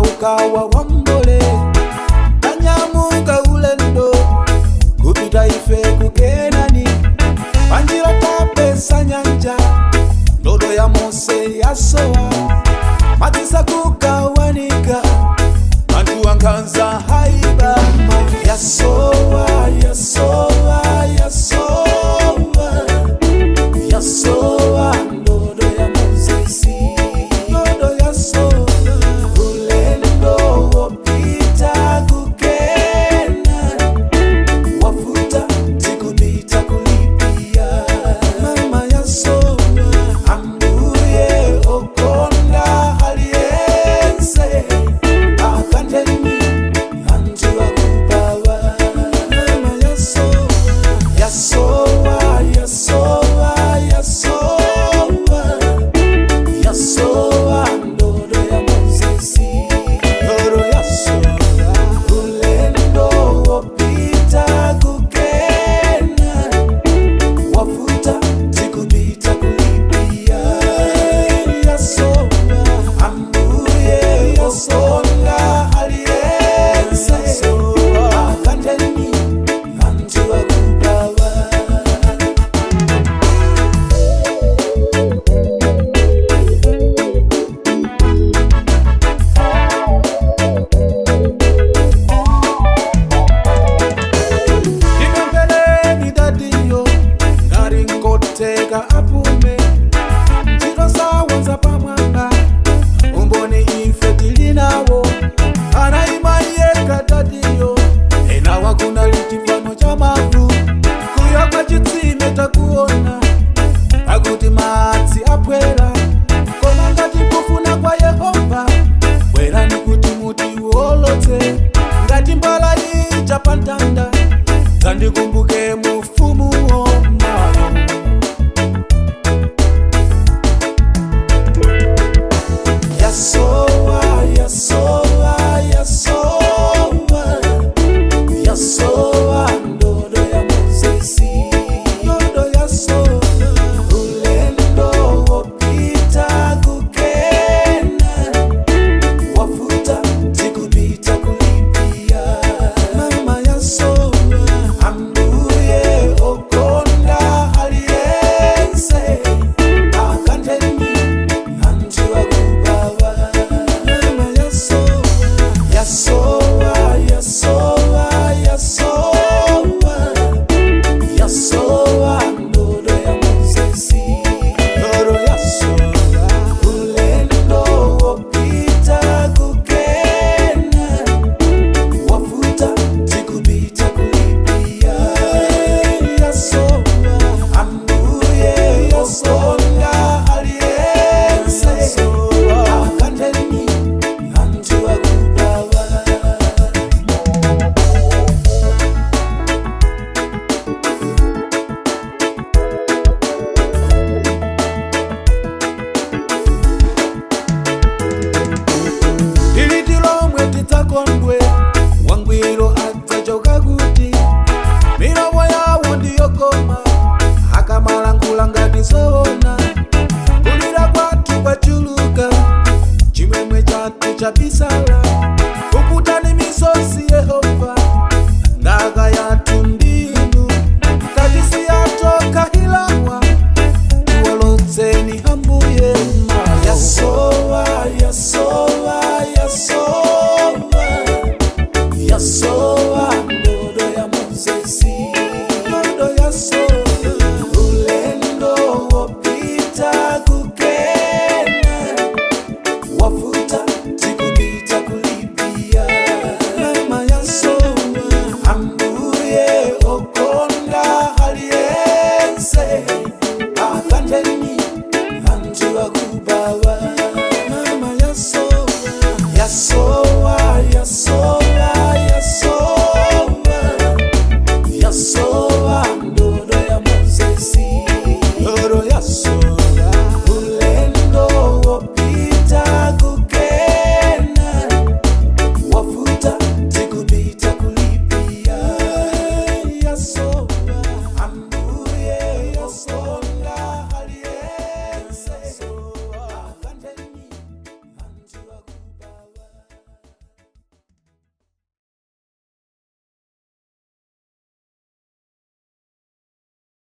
Ukawa wambole kanyamuka ulendo kupita ife kukenani panjira tapesa nyanja ndodo ya Mose yasowa matisa kukawanika antu wankanza haiba yasowa yasowa yasowa yasowa ndodo ya Moses ndodo yasowa teka apume ntito zawanza pamwamba umboni ife tilinawo anaima yeka tadiyo ena wakuna litifano cha mavu kuyakwa chitsime takuona akuti maatsi apwera koma ngati kufuna kwa Yehova bwera nikuti muti uolotse ngati mbala ija pantanda zandikumbuke mufumu omayo yasowa yasowa yasowa yasowa ndodo ya Moses ndodo yasowa ulendo wopita kukena wafuta tikupita kulipia mama yasowa ambuye okonda aliyense akandeni anjua yasowa yasowa yasowa yasowa ndodo ya Moses ndodo yasowa ulendo wopita kukena wafuta tikupita kulipia yasowa ambuye okonda aliyense akandeni anjua takondwe wangwiro adzachoka kuti milomo yawo ndiyokoma akamalangula ngati zoona kulira kwathu kwachuluka chimwemwe chathu chabisala ukutani misozi Yehova